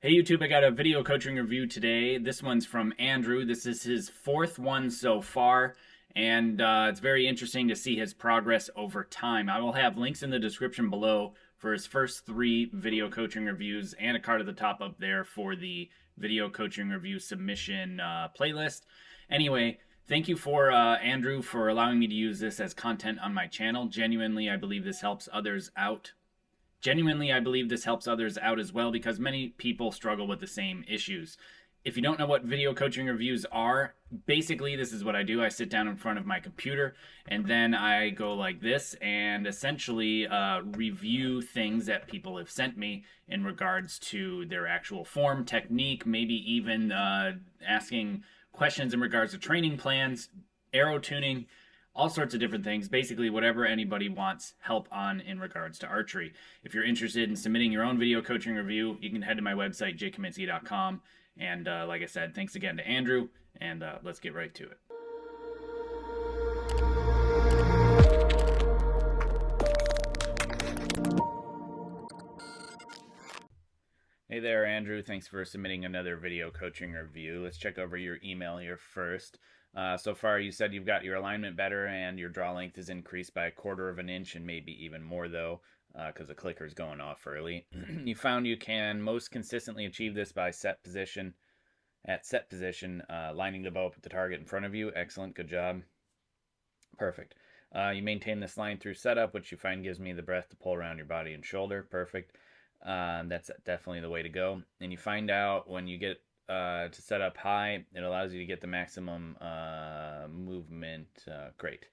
Hey YouTube, I got a video coaching review today. This one's from Andrew. This is his fourth one so far, and it's very interesting to see his progress over time. I will have links in the description below for his first three video coaching reviews and a card at the top up there for the video coaching review submission playlist. Anyway, thank you for Andrew for allowing me to use this as content on my channel. Genuinely, I believe this helps others out. Genuinely, I believe this helps others out as well because many people struggle with the same issues. If you don't know what video coaching reviews are, basically this is what I do. I sit down in front of my computer and then I go like this and essentially review things that people have sent me in regards to their actual form, technique, maybe even asking questions in regards to training plans, arrow tuning, all sorts of different things, basically whatever anybody wants help on in regards to archery. If you're interested in submitting your own video coaching review, you can head to my website, jkaminski.com. And like I said, thanks again to Andrew, and let's get right to it. Hey there, Andrew. Thanks for submitting another video coaching review. Let's check over your email here first. So far, you said you've got your alignment better and your draw length is increased by 1/4 of an inch and maybe even more, though, because the clicker is going off early. You found you can most consistently achieve this by set position, lining the bow up with the target in front of you. Excellent. Good job. Perfect. You maintain this line through setup, which you find gives me the breath to pull around your body and shoulder. Perfect. That's definitely the way to go. And you find out when you get to set up high, it allows you to get the maximum movement. Great.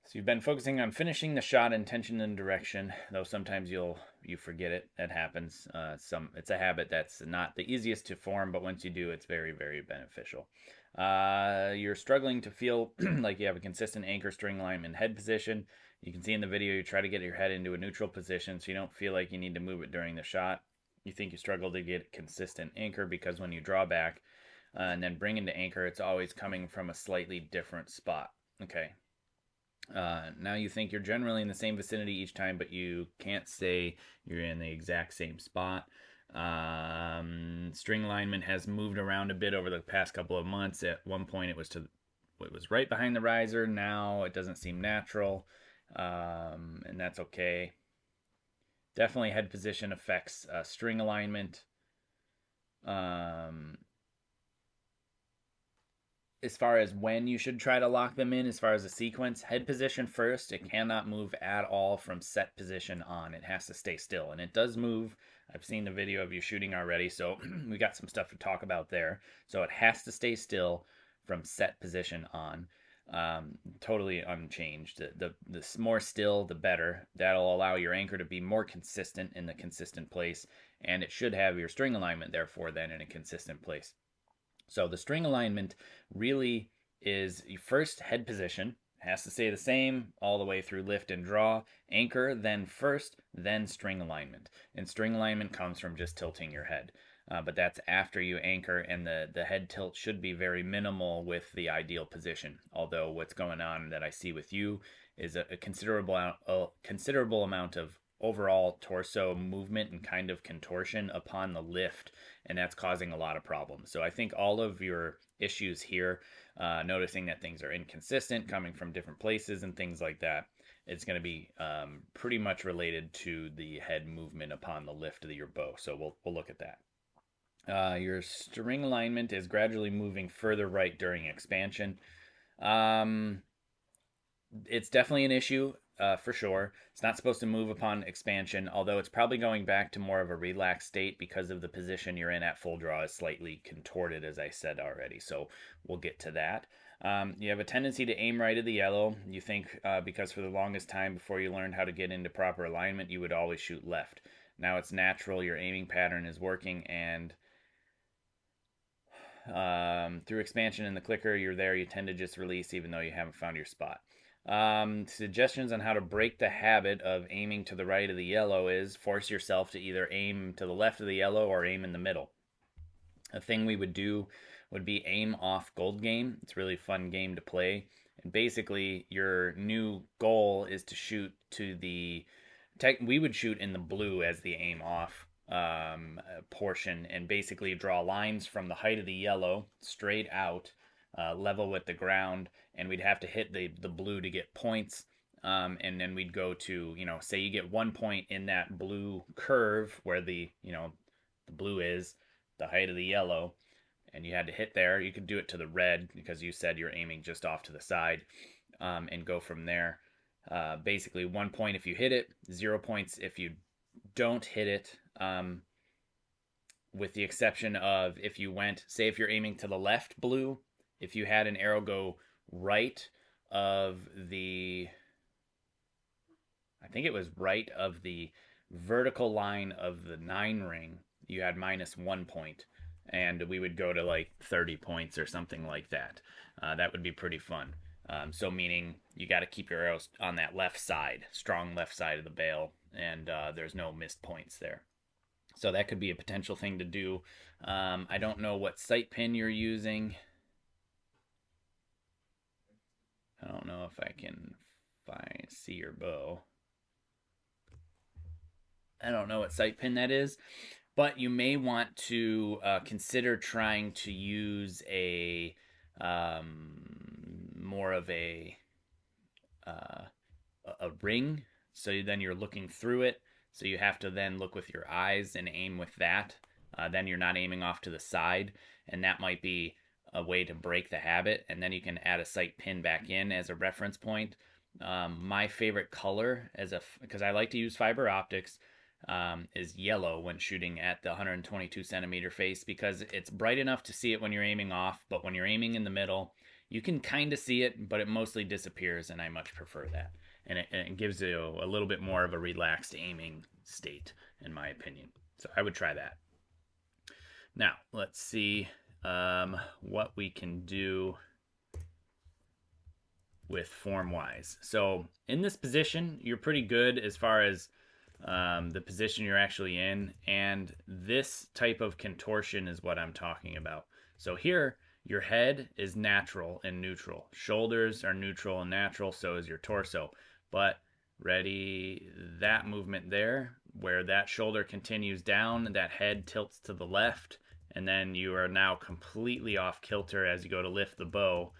So you've been focusing on finishing the shot, intention, and direction, though sometimes you forget it. That happens. It's a habit that's not the easiest to form, but once you do, it's very, very beneficial. You're struggling to feel like you have a consistent anchor, string alignment, head position. You can see in the video you try to get your head into a neutral position so you don't feel like you need to move it during the shot. You think you struggle to get consistent anchor because when you draw back and then bring into anchor, it's always coming from a slightly different spot. Okay. Now you think you're generally in the same vicinity each time, but you can't say you're in the exact same spot. String alignment has moved around a bit over the past couple of months. At one point it was right behind the riser. Now it doesn't seem natural, and that's okay. Definitely head position affects string alignment. As far as when you should try to lock them in, as far as the sequence, head position first. It cannot move at all from set position on. It has to stay still, and it does move. I've seen the video of you shooting already, so we got some stuff to talk about there. So it has to stay still from set position on. Totally unchanged. The more still, the better. That'll allow your anchor to be more consistent in the consistent place, and it should have your string alignment, therefore, then in a consistent place. So the string alignment really is your first head position, has to stay the same all the way through lift and draw, anchor, then first, then string alignment. And string alignment comes from just tilting your head. But that's after you anchor, and the head tilt should be very minimal with the ideal position. Although what's going on that I see with you is a considerable amount of overall torso movement and kind of contortion upon the lift, and that's causing a lot of problems. So I think all of your issues here, noticing that things are inconsistent, coming from different places and things like that, it's going to be pretty much related to the head movement upon the lift of your bow. So we'll look at that. Your string alignment is gradually moving further right during expansion. It's definitely an issue. For sure. It's not supposed to move upon expansion, although it's probably going back to more of a relaxed state because of the position you're in at full draw is slightly contorted, as I said already. So we'll get to that. You have a tendency to aim right at the yellow. You think because for the longest time before you learned how to get into proper alignment, you would always shoot left. Now it's natural. Your aiming pattern is working, and through expansion in the clicker, you're there. You tend to just release even though you haven't found your spot. Suggestions on how to break the habit of aiming to the right of the yellow is force yourself to either aim to the left of the yellow or aim in the middle. A thing we would do would be aim off gold game. It's a really fun game to play. And basically, your new goal is to shoot to the... we would shoot in the blue as the aim off portion and basically draw lines from the height of the yellow straight out, level with the ground, and we'd have to hit the blue to get points. And then we'd go to, say you get 1 point in that blue curve where the blue is the height of the yellow, and you had to hit there. You could do it to the red because you said you're aiming just off to the side, and go from there. Basically, 1 point if you hit it, 0 points if you don't hit it, with the exception of if you went, say, if you're aiming to the left blue, if you had an arrow go right of the, I think it was right of the vertical line of the 9 ring, you had -1 point. And we would go to like 30 points or something like that. That would be pretty fun. So meaning you got to keep your arrows on that left side, strong left side of the bail, and there's no missed points there. So that could be a potential thing to do. I don't know what sight pin you're using. I don't know if I can see your bow. I don't know what sight pin that is, but you may want to consider trying to use a more of a ring. So then you're looking through it. So you have to then look with your eyes and aim with that. Then you're not aiming off to the side, and that might be a way to break the habit. And then you can add a sight pin back in as a reference point. My favorite color, because I like to use fiber optics, is yellow when shooting at the 122 centimeter face, because it's bright enough to see it when you're aiming off, but when you're aiming in the middle, you can kind of see it, but it mostly disappears, and I much prefer that. And it gives you a little bit more of a relaxed aiming state, in my opinion. So I would try that. Now, let's see what we can do with form-wise. So in this position, you're pretty good as far as the position you're actually in, and this type of contortion is what I'm talking about. So here, your head is natural and neutral. Shoulders are neutral and natural, so is your torso. But ready, that movement there, where that shoulder continues down, that head tilts to the left, and then you are now completely off kilter as you go to lift the bow,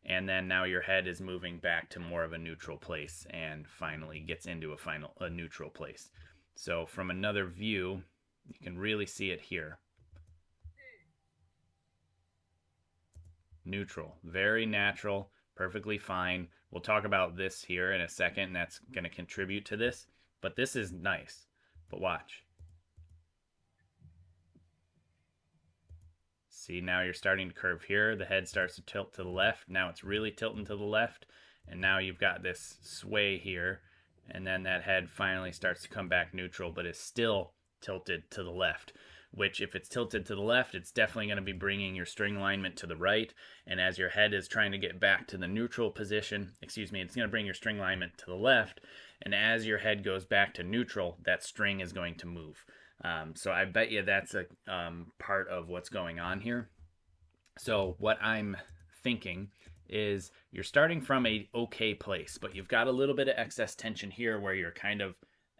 and then now your head is moving back to more of a neutral place and finally gets into a neutral place. So from another view, you can really see it here. Neutral, very natural, perfectly fine. We'll talk about this here in a second, and that's going to contribute to this. But this is nice. But watch. See, now you're starting to curve here. The head starts to tilt to the left. Now it's really tilting to the left. And now you've got this sway here. And then that head finally starts to come back neutral, but is still tilted to the left. Which, if it's tilted to the left, it's definitely going to be bringing your string alignment to the right. And as your head is trying to get back to the neutral position, it's going to bring your string alignment to the left. And as your head goes back to neutral, that string is going to move. So I bet you that's a part of what's going on here. So what I'm thinking is you're starting from a okay place, but you've got a little bit of excess tension here where you're kind of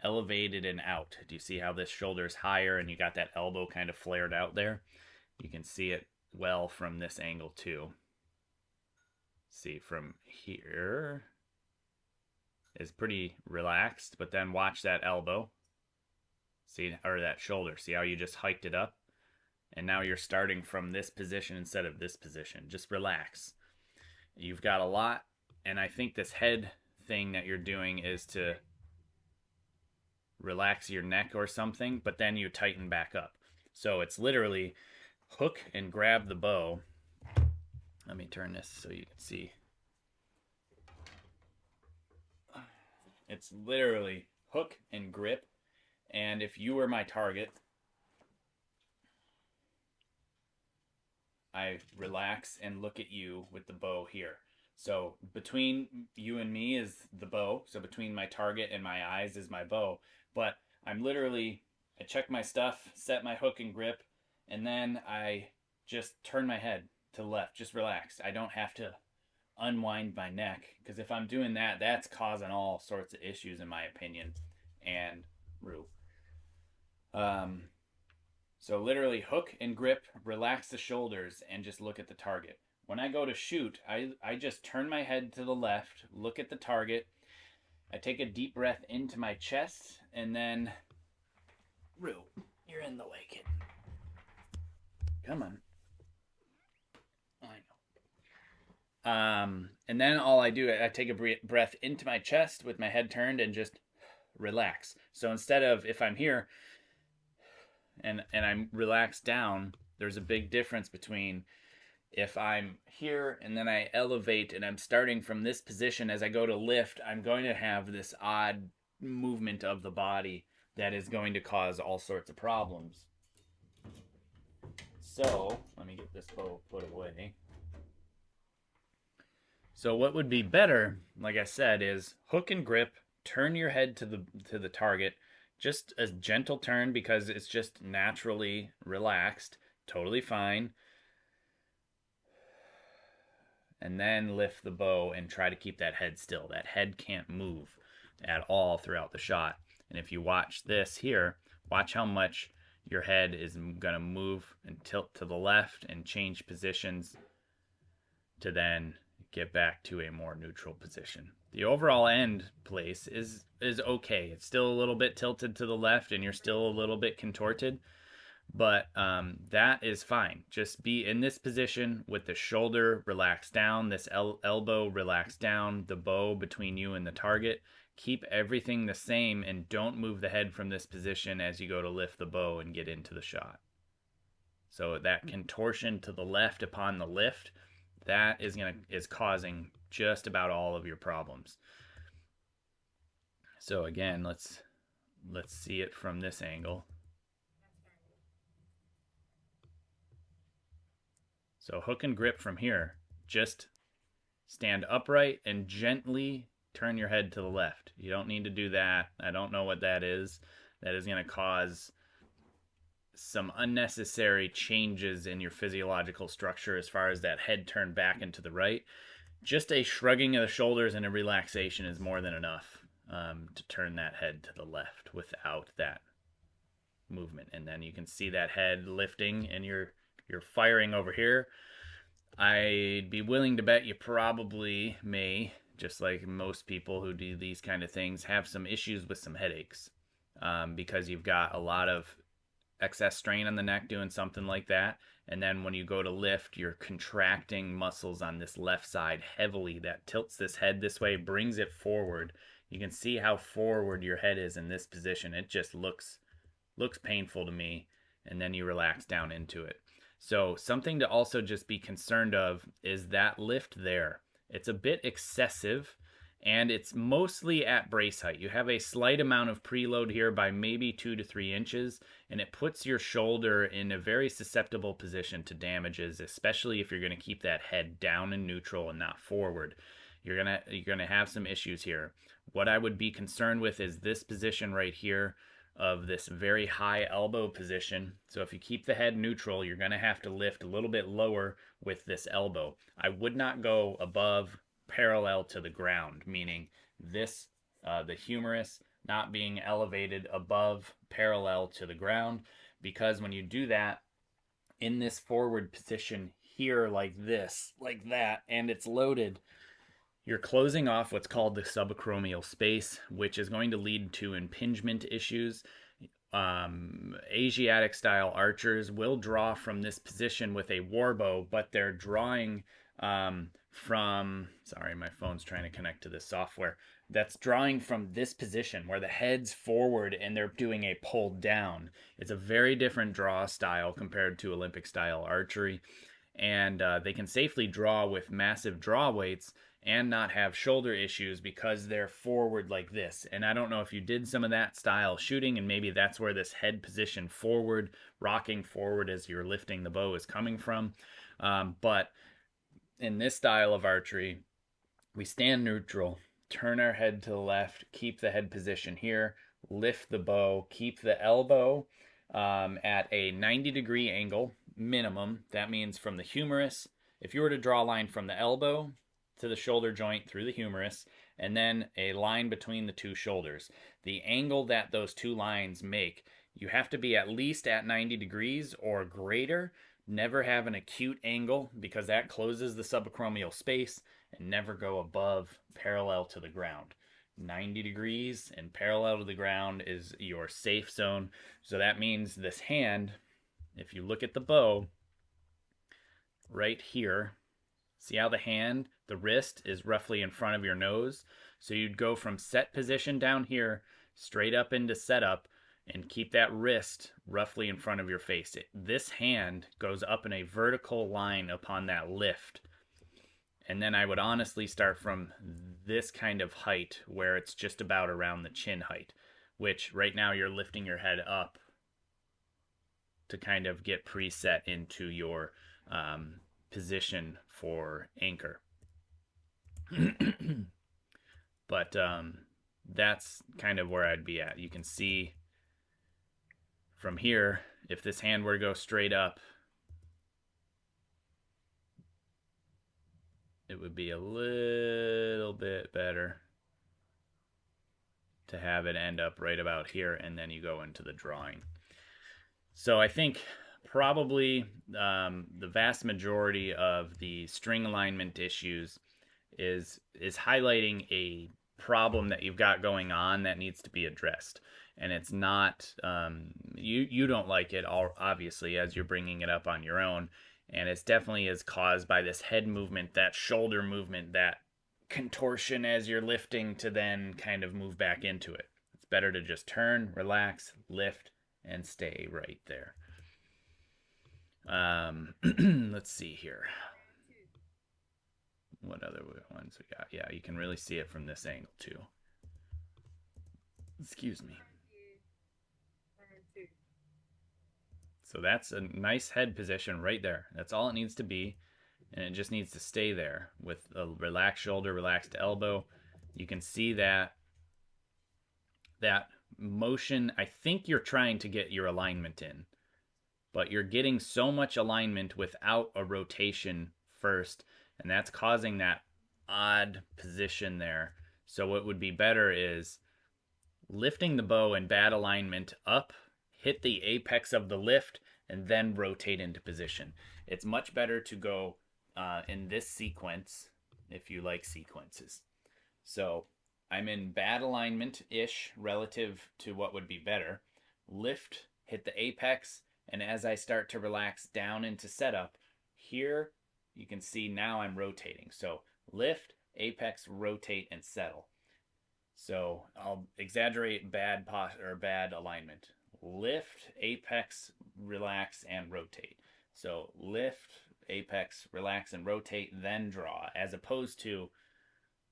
elevated and out. Do you see how this shoulder is higher and you got that elbow kind of flared out there? You can see it well from this angle too. See, from here is pretty relaxed, but then watch that elbow. See, or that shoulder. See how you just hiked it up? And now you're starting from this position instead of this position. Just relax. You've got a lot, and I think this head thing that you're doing is to relax your neck or something, but then you tighten back up. So it's literally hook and grab the bow. Let me turn this so you can see. It's literally hook and grip. And if you were my target, I relax and look at you with the bow here. So between you and me is the bow. So between my target and my eyes is my bow. But I'm literally, I check my stuff, set my hook and grip, and then I just turn my head to the left. Just relax. I don't have to unwind my neck, because if I'm doing that, that's causing all sorts of issues in my opinion. And So literally hook and grip, relax the shoulders, and just look at the target. When I go to shoot, I just turn my head to the left, look at the target. I take a deep breath into my chest, and then... Rue, you're in the way, kid. Come on. I know. And then all I do, I take a breath into my chest with my head turned and just relax. So instead of, if I'm here and I'm relaxed down, there's a big difference between if I'm here and then I elevate and I'm starting from this position. As I go to lift, I'm going to have this odd movement of the body that is going to cause all sorts of problems. So let me get this bow put away. So what would be better, like I said, is hook and grip, turn your head to the target, just a gentle turn because it's just naturally relaxed, totally fine. And then lift the bow and try to keep that head still. That head can't move at all throughout the shot. And if you watch this here, watch how much your head is going to move and tilt to the left and change positions to then get back to a more neutral position. The overall end place is okay. It's still a little bit tilted to the left and you're still a little bit contorted, but that is fine. Just be in this position with the shoulder relaxed down, this elbow relaxed down, the bow between you and the target. Keep everything the same and don't move the head from this position as you go to lift the bow and get into the shot. So that contortion to the left upon the lift, that is causing just about all of your problems. So again, let's see it from this angle. So hook and grip from here. Just stand upright and gently turn your head to the left. You don't need to do that. I don't know what that is. That is going to cause some unnecessary changes in your physiological structure as far as that head turn back and to the right. Just a shrugging of the shoulders and a relaxation is more than enough to turn that head to the left without that movement. And then you can see that head lifting and you're firing over here. I'd be willing to bet you probably may, just like most people who do these kind of things, have some issues with some headaches because you've got a lot of excess strain on the neck doing something like that. And then when you go to lift, you're contracting muscles on this left side heavily. That tilts this head this way, brings it forward. You can see how forward your head is in this position. It just looks painful to me. And then you relax down into it. So something to also just be concerned of is that lift there. It's a bit excessive and it's mostly at brace height. You have a slight amount of preload here by maybe 2 to 3 inches, and it puts your shoulder in a very susceptible position to damages, especially if you're going to keep that head down and neutral and not forward. You're gonna have some issues here. What I would be concerned with is this position right here of this very high elbow position. So if you keep the head neutral, you're going to have to lift a little bit lower with this elbow. I would not go above parallel to the ground, meaning this, the humerus not being elevated above parallel to the ground, because when you do that in this forward position here like this, like that, and it's loaded, you're closing off what's called the subacromial space, which is going to lead to impingement issues. Asiatic style archers will draw from this position with a warbow, but they're drawing from, sorry, my phone's trying to connect to this software, that's drawing from this position where the head's forward and they're doing a pull down. It's a very different draw style compared to Olympic style archery, and they can safely draw with massive draw weights and not have shoulder issues because they're forward like this. And I don't know if you did some of that style shooting, and maybe that's where this head position forward, rocking forward as you're lifting the bow is coming from. But in this style of archery, we stand neutral, turn our head to the left, keep the head position here, lift the bow, keep the elbow at a 90-degree angle minimum. That means from the humerus, if you were to draw a line from the elbow to the shoulder joint through the humerus, and then a line between the two shoulders. The angle that those two lines make You have to be at least at 90 degrees or greater. Never have an acute angle because that closes the subacromial space, and never go above parallel to the ground. 90 degrees and parallel to the ground is your safe zone. So that means this hand, if you look at the bow right here, see how the wrist is roughly in front of your nose? So you'd go from set position down here straight up into setup and keep that wrist roughly in front of your face. This hand goes up in a vertical line upon that lift. And then I would honestly start from this kind of height where it's just about around the chin height, which right now you're lifting your head up to kind of get preset into your position for anchor. But that's kind of where I'd be at. You can see from here, if this hand were to go straight up, it would be a little bit better to have it end up right about here, and then you go into the drawing. So I think probably the vast majority of the string alignment issues is highlighting a problem that you've got going on that needs to be addressed. And it's not, you don't like it, obviously, as you're bringing it up on your own. And it's definitely is caused by this head movement, that shoulder movement, that contortion as you're lifting to then kind of move back into it. It's better to just turn, relax, lift, and stay right there. Let's see here. What other ones we got? Yeah, you can really see it from this angle too. Excuse me. So that's a nice head position right there. That's all it needs to be. And it just needs to stay there with a relaxed shoulder, relaxed elbow. You can see that motion. I think you're trying to get your alignment in, but you're getting so much alignment without a rotation first, and that's causing that odd position there. So what would be better is lifting the bow in bad alignment up, hit the apex of the lift, and then rotate into position. It's much better to go in this sequence if you like sequences. So I'm in bad alignment-ish relative to what would be better. Lift, hit the apex, and as I start to relax down into setup, here you can see now I'm rotating. So lift, apex, rotate, and settle. So I'll exaggerate bad alignment. Lift, apex, relax, and rotate. So lift, apex, relax, and rotate, then draw, as opposed to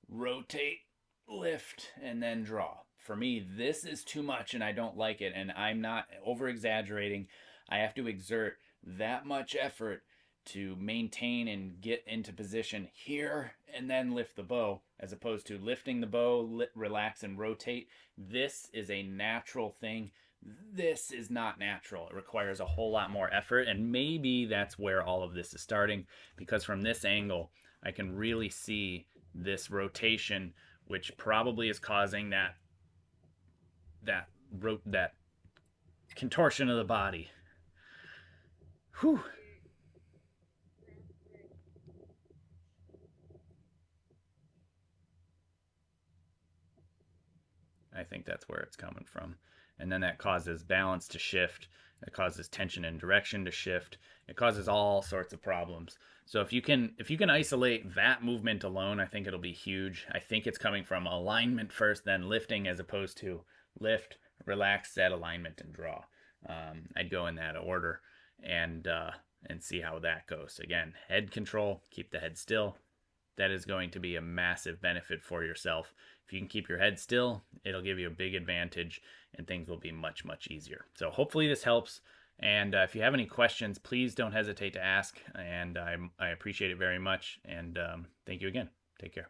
rotate, lift, and then draw. For me, this is too much and I don't like it, and I'm not over exaggerating. I have to exert that much effort to maintain and get into position here and then lift the bow, as opposed to lifting the bow, relax, and rotate. This is a natural thing. This is not natural. It requires a whole lot more effort, and maybe that's where all of this is starting, because from this angle I can really see this rotation, which probably is causing that contortion of the body. Whew. I think that's where it's coming from. And then that causes balance to shift. It causes tension and direction to shift. It causes all sorts of problems. So if you can isolate that movement alone, I think it'll be huge. I think it's coming from alignment first, then lifting, as opposed to lift, relax, set, alignment, and draw. I'd go in that order and see how that goes. Again, head control, keep the head still. That is going to be a massive benefit for yourself. If you can keep your head still, it'll give you a big advantage and things will be much, much easier. So hopefully this helps. And if you have any questions, please don't hesitate to ask. And I appreciate it very much. And thank you again. Take care.